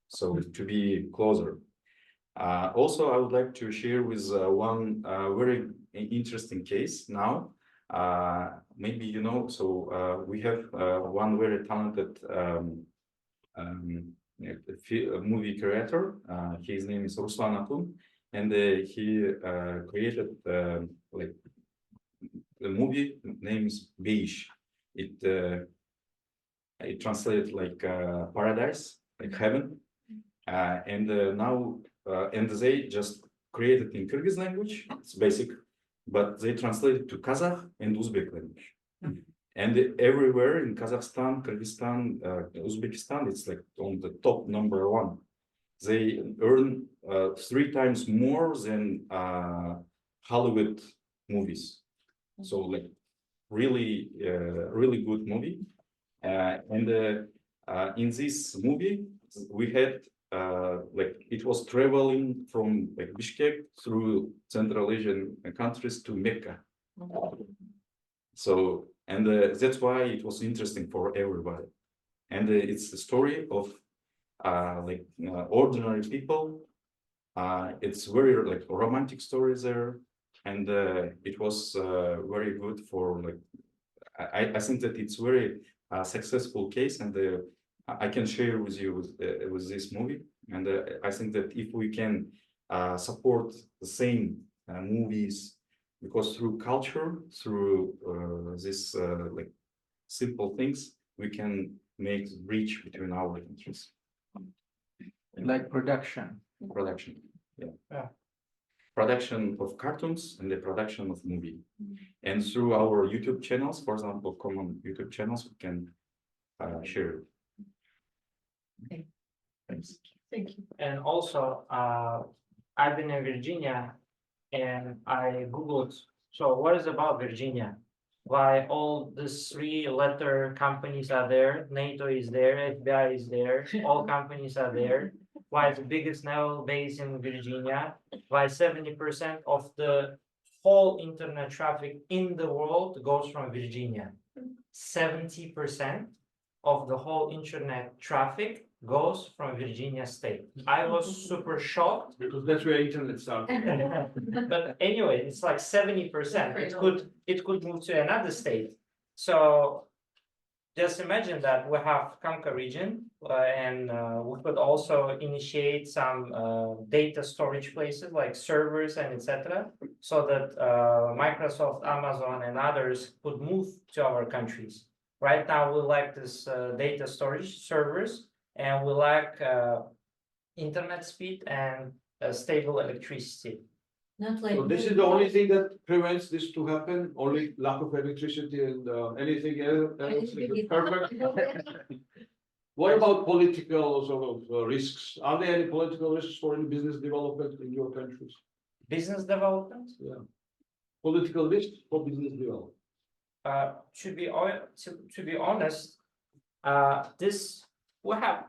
so to be closer. Also, I would like to share with one very interesting case now. Maybe you know, so we have one very talented movie creator. His name is Ruslan Akun, and he created like the movie names Beige. It translates like paradise, like heaven, and now and they just created in Kyrgyz language. It's basic, but they translated to Kazakh and Uzbek language. And everywhere in Kazakhstan, Kyrgyzstan, Uzbekistan, it's like on the top #1. They earn 3 times more than Hollywood movies. So like really, really good movie. And in this movie, we had like it was traveling from like Bishkek through Central Asian countries to Mecca. So, and that's why it was interesting for everybody. And it's the story of like ordinary people. It's very like romantic story there, and it was very good for like. I think that it's very successful case, and I can share with you with this movie. And I think that if we can support the same movies, because through culture, through this like simple things, we can make bridge between our countries. Like production. Production, yeah. Yeah. Production of cartoons and the production of movie. And through our YouTube channels, for example, common YouTube channels, we can share it. Okay. Thanks. Thank you. And also, I've been in Virginia and I Googled, so what is about Virginia? Why all these 3-letter companies are there, NATO is there, FBI is there, all companies are there. Why the biggest naval base in Virginia? Why 70% of the whole internet traffic in the world goes from Virginia? 70% of the whole internet traffic goes from Virginia state. I was super shocked. Because that's where internet started. But anyway, it's like 70%. It could move to another state. So just imagine that we have CAMCA region, and we could also initiate some data storage places like servers and etc. So that Microsoft, Amazon, and others could move to our countries. Right now, we lack this data storage servers, and we lack internet speed and stable electricity. Not like. So this is the only thing that prevents this to happen, only lack of electricity and anything else is perfect. What about political sort of risks? Are there any political risks for any business development in your countries? Business development? Yeah. Political risks for business development. To be honest, this we have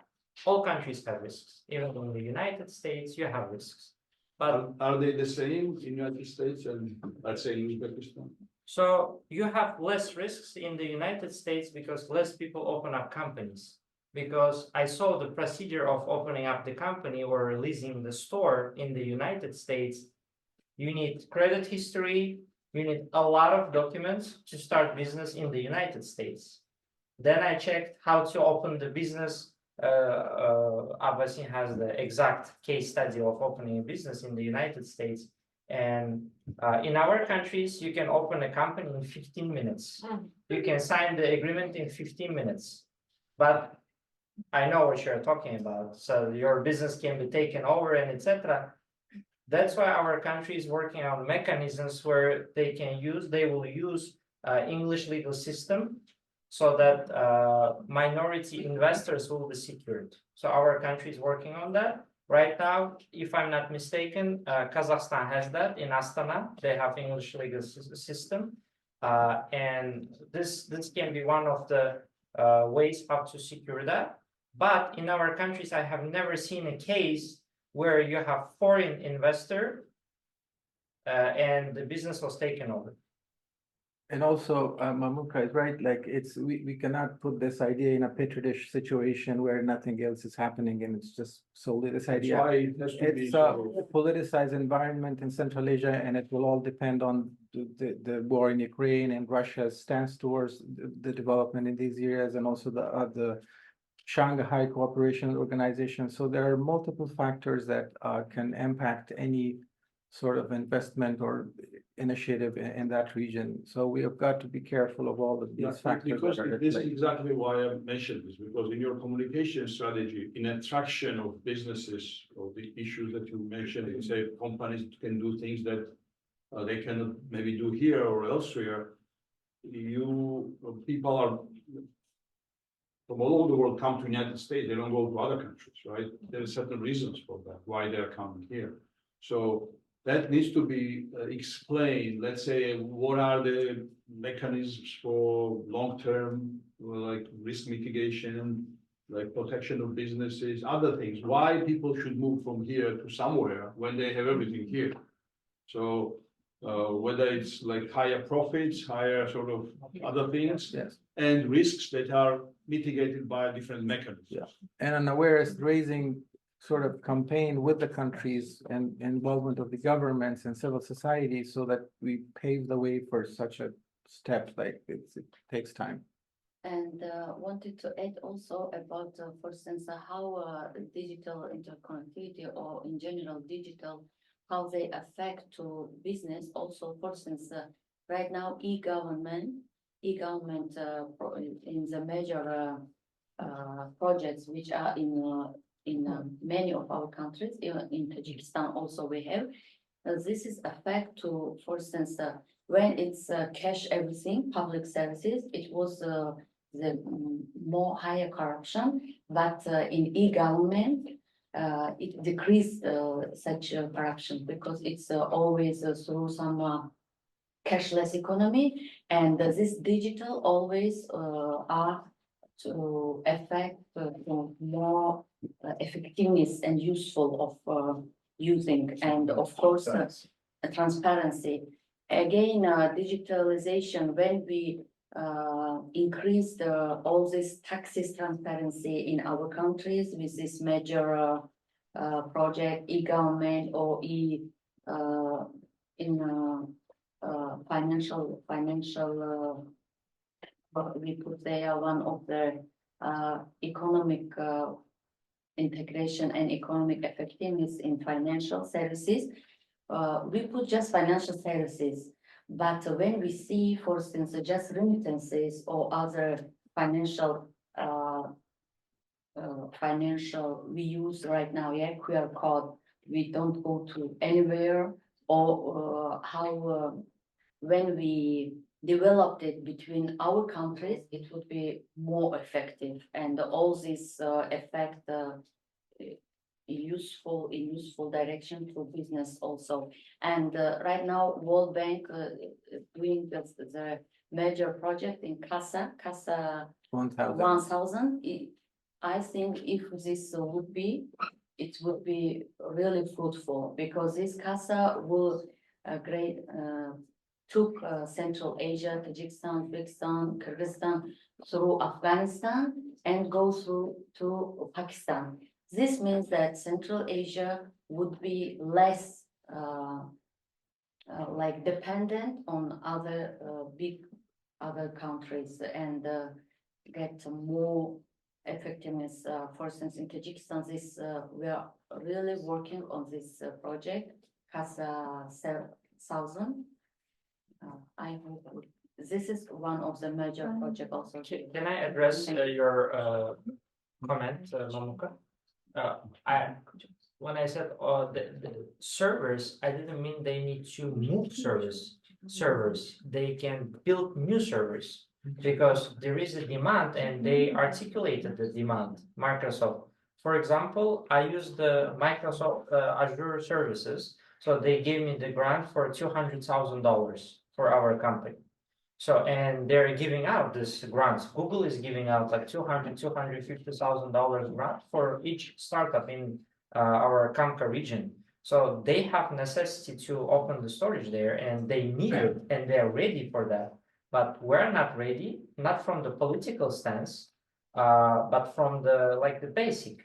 all countries have risks. Even in the United States, you have risks. But Are they the same in United States and let's say in Uzbekistan? so you have less risks in the United States because less people open up companies. Because I saw the procedure of opening up the company or releasing the store in the United States. You need credit history. You need a lot of documents to start business in the United States. Then I checked how to open the business. Abbasin has the exact case study of opening a business in the United States. And in our countries, you can open a company in 15 minutes. You can sign the agreement in 15 minutes. But I know what you're talking about. So your business can be taken over and etc. That's why our country is working on mechanisms where they will use English legal system so that minority investors will be secured. So our country is working on that. Right now, if I'm not mistaken, Kazakhstan has that in Astana. They have English legal system. And this can be one of the ways how to secure that. But in our countries, I have never seen a case where you have foreign investor and the business was taken over. And also, Mamuka is right, like we cannot put this idea in a petri dish situation where nothing else is happening and it's just solely this That's idea. why it has to be It's sort a of- politicized environment in Central Asia, and it will all depend on the war in Ukraine and Russia's stance towards the development in these areas, and also the Shanghai Cooperation Organization. So there are multiple factors that can impact any sort of investment or initiative in that region. So we have got to be careful of all of Yeah, these factors. because that are at this is play. exactly why I mentioned this, because in your communication strategy, in attraction of businesses, or the issues that you mentioned, you say companies can do things that they cannot maybe do here or elsewhere. People are from all over the world come to the United States, they don't go to other countries, right? There are certain reasons for that, why they're coming here. So that needs to be explained. Let's say, what are the mechanisms for long-term, like risk mitigation, like protection of businesses, other things, why people should move from here to somewhere when they have everything here. So whether it's like higher profits, higher sort of other things, Yes. and risks that are mitigated by different mechanisms. Yeah. And an awareness raising sort of campaign with the countries and involvement of the governments and civil society, so that we pave the way for such a step. Like it takes time. And wanted to add also about, for instance, how digital interconnectivity or in general digital, how they affect to business. Also, for instance, right now e-government in the major projects which are in many of our countries, even in Tajikistan also we have. This is affect to, for instance, when it's cash everything, public services, it was the more higher corruption, but in e-government, it decreased such corruption because it's always through some cashless economy, and this digital always are to affect to more effectiveness and useful of using, and of course transparency. Again, digitalization, when we increase all this taxes transparency in our countries with this major project, e-government or financial, we put there one of the economic integration and economic effectiveness in financial services. We put just financial services, but when we see, for instance, just remittances or other financial we use right now, yeah, QR code, we don't go to anywhere, or how when we developed it between our countries, it would be more effective, and all this effect useful direction to business also. And right now, World Bank doing the major project in CASA 1000. I think if this would be, it would be really fruitful, because this CASA will took Central Asia, Tajikistan, Uzbekistan, Kyrgyzstan, through Afghanistan and go through to Pakistan. This means that Central Asia would be less like dependent on other big other countries, and get more effectiveness. For instance, in Tajikistan, this we are really working on this project, CASA 1000. I hope this is one of the major projects also. Can I address your comment, Mamuka? When I said the servers, I didn't mean they need to move servers. They can build new servers because there is a demand, and they articulated the demand. Microsoft, for example, I use the Microsoft Azure services, so they gave me the grant for $200,000 for our company. So, and they're giving out this grants. Google is giving out like $250,000 grant for each startup in our CAMCA region. So they have necessity to open the storage there, and they need it, and they're ready for that. But we're not ready, not from the political stance, but from the like the basic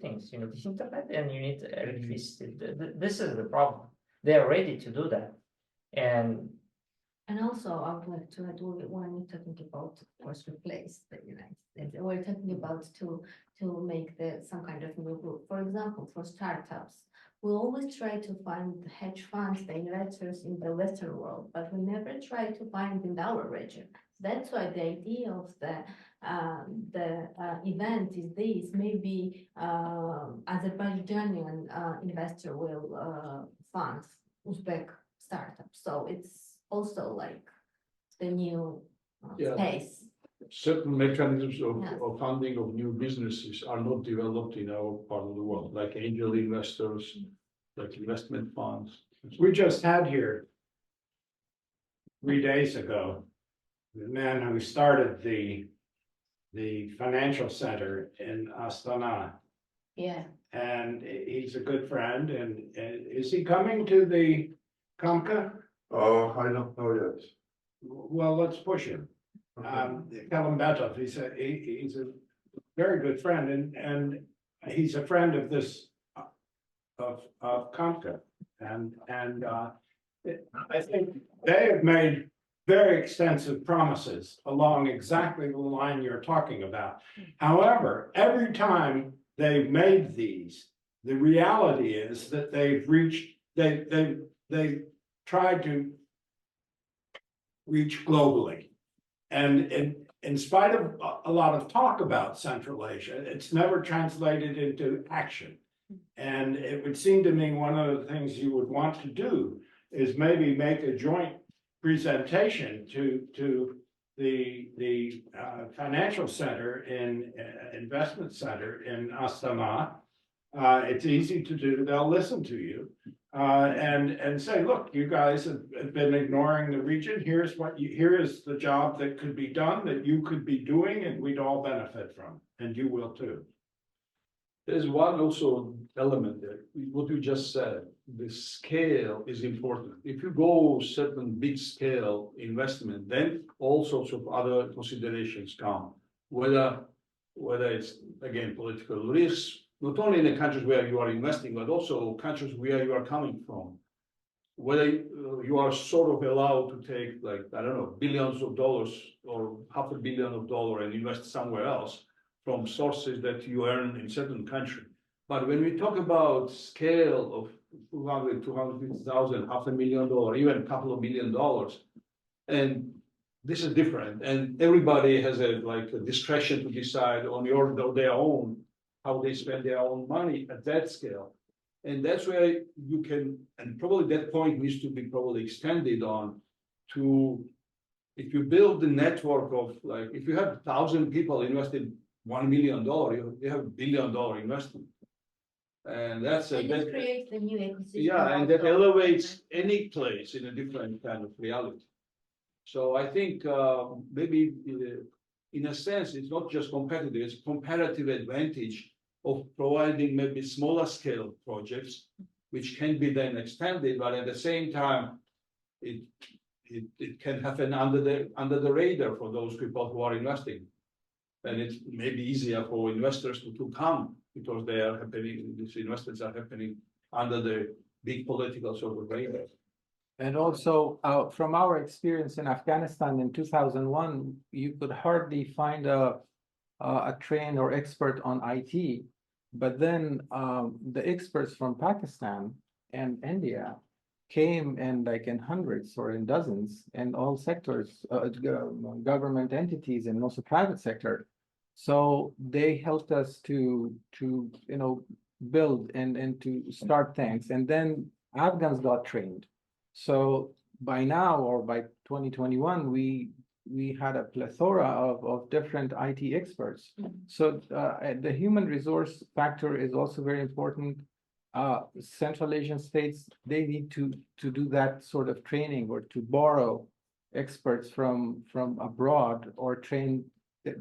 things. You know, the internet, and you need electricity. This is the problem. They are ready to do that, and also, I would like to add, when we're talking about, of course, replace the United States, we're talking about to make some kind of new group. For example, for startups, we always try to find the hedge funds, the investors in the Western world, but we never try to find in our region. That's why the idea of the event is this: maybe Azerbaijani investor will fund Uzbek startups. So it's also like the new space. Certain mechanisms of funding of new businesses are not developed in our part of the world, like angel investors, like investment funds. We just had here 3 days ago, the man who started the financial center in Astana. Yeah. And he's a good friend, and is he coming to the CAMCA? Oh, I don't know yet. Well, let's push him. Kalimbetov, he's a very good friend, and he's a friend of this of CAMCA, and I think they have made very extensive promises along exactly the line you're talking about. However, every time they've made these, the reality is that they've tried to reach globally. And in spite of a lot of talk about Central Asia, it's never translated into action. And it would seem to me one of the things you would want to do is maybe make a joint presentation to the financial center in investment center in Astana. It's easy to do. They'll listen to you and say, look, you guys have been ignoring the region. Here is the job that could be done that you could be doing, and we'd all benefit from, and you will too. There's one also element there, what you just said, the scale is important. If you go certain big scale investment, then all sorts of other considerations come, whether it's, again, political risks, not only in the countries where you are investing, but also countries where you are coming from. Whether you are sort of allowed to take, like, I don't know, billions of dollars or $500 million and invest somewhere else from sources that you earn in certain country. But when we talk about scale of 200, 250,000, $500,000, even a couple of $1 million, and this is different. And everybody has a discretion to decide on their own how they spend their own money at that scale. And that's where you can, and probably that point needs to be probably extended on to, if you build the network of, like, if you have 1,000 people invested $1 million, you have $1 billion investment. And that's And it creates the new ecosystem. yeah, and that also. elevates any place in a different kind of reality. So I think maybe in a sense, it's not just competitive, it's comparative advantage of providing maybe smaller scale projects, which can be then extended, but at the same time, it can happen under the radar for those people who are investing. And it's maybe easier for investors to come because they are happening, these investments are happening under the big political sort of radar. And also, from our experience in Afghanistan in 2001, you could hardly find a trained or expert on IT. But then the experts from Pakistan and India came in hundreds or in dozens in all sectors, government entities and also private sector. So they helped us to build and to start things. And then Afghans got trained. So by now, or by 2021, we had a plethora of different IT experts. So the human resource factor is also very important. Central Asian states, they need to do that sort of training or to borrow experts from abroad or train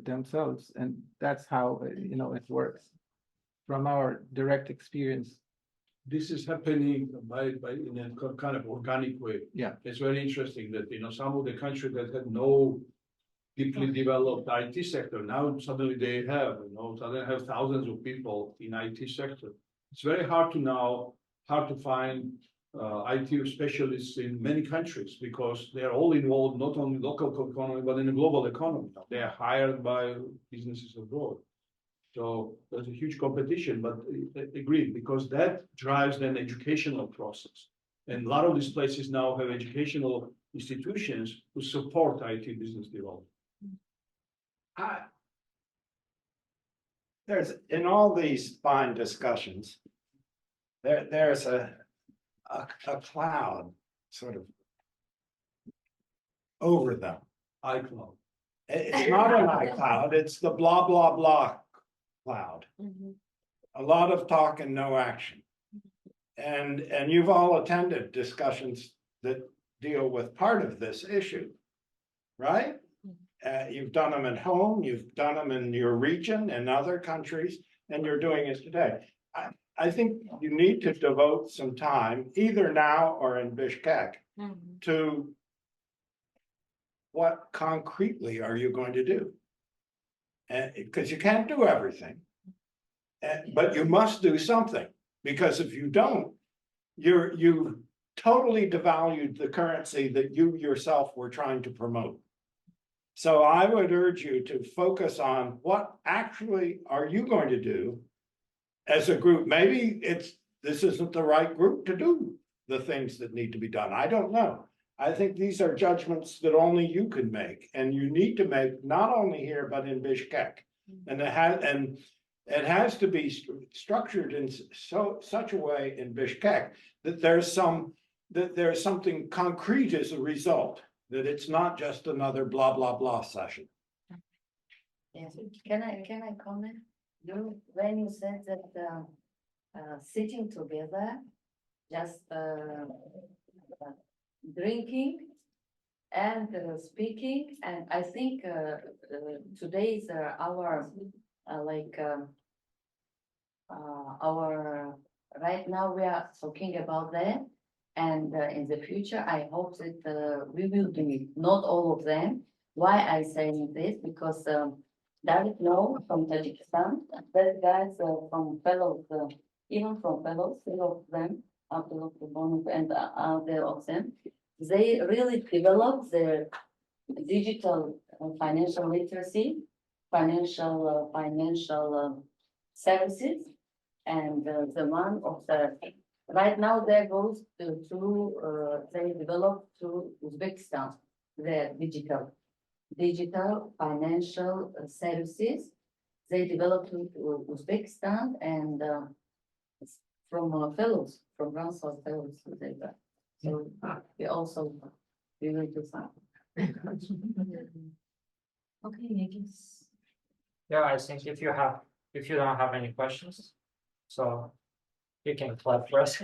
themselves. And that's how it works from our direct experience. This is happening in a kind of organic way. Yeah. It's very interesting that, some of the countries that had no deeply developed IT sector, now suddenly they have, suddenly have thousands of people in IT sector. It's very hard to find IT specialists in many countries because they're all involved, not only local economy, but in the global economy. They are hired by businesses abroad. So there's a huge competition, but agreed, because that drives an educational process. And a lot of these places now have educational institutions who support IT business development. There's, in all these fine discussions, there's a cloud sort of over them. iCloud. It's not an iCloud, it's the blah, blah, blah cloud. A lot of talk and no action. And you've all attended discussions that deal with part of this issue, right? You've done them at home, you've done them in your region and other countries, and you're doing it today. I think you need to devote some time, either now or in Bishkek, to what concretely are you going to do? Because you can't do everything, but you must do something. Because if you don't, you've totally devalued the currency that you yourself were trying to promote. So I would urge you to focus on what actually are you going to do as a group. Maybe this isn't the right group to do the things that need to be done. I don't know. I think these are judgments that only you can make, and you need to make not only here, but in Bishkek. And it has to be structured in such a way in Bishkek that there's something concrete as a result, that it's not just another blah, blah, blah session. Yes, can I comment? When you said that sitting together, just drinking and speaking, and I think today's our right now we are talking about that, and in the future I hope that we will do it. Not all of them. Why I saying this? Because David know from Tajikistan, that guys from Fellows, even from Fellows, three of them, Abdullah and other of them, they really developed their digital financial literacy, financial services, and the one of the right now they goes to they develop to Uzbekistan their digital financial services. They developed to Uzbekistan and from fellows, from Rumsfeld Fellows. So we will do something. Okay, I guess. Yeah, I think if you don't have any questions, so you can clap for us.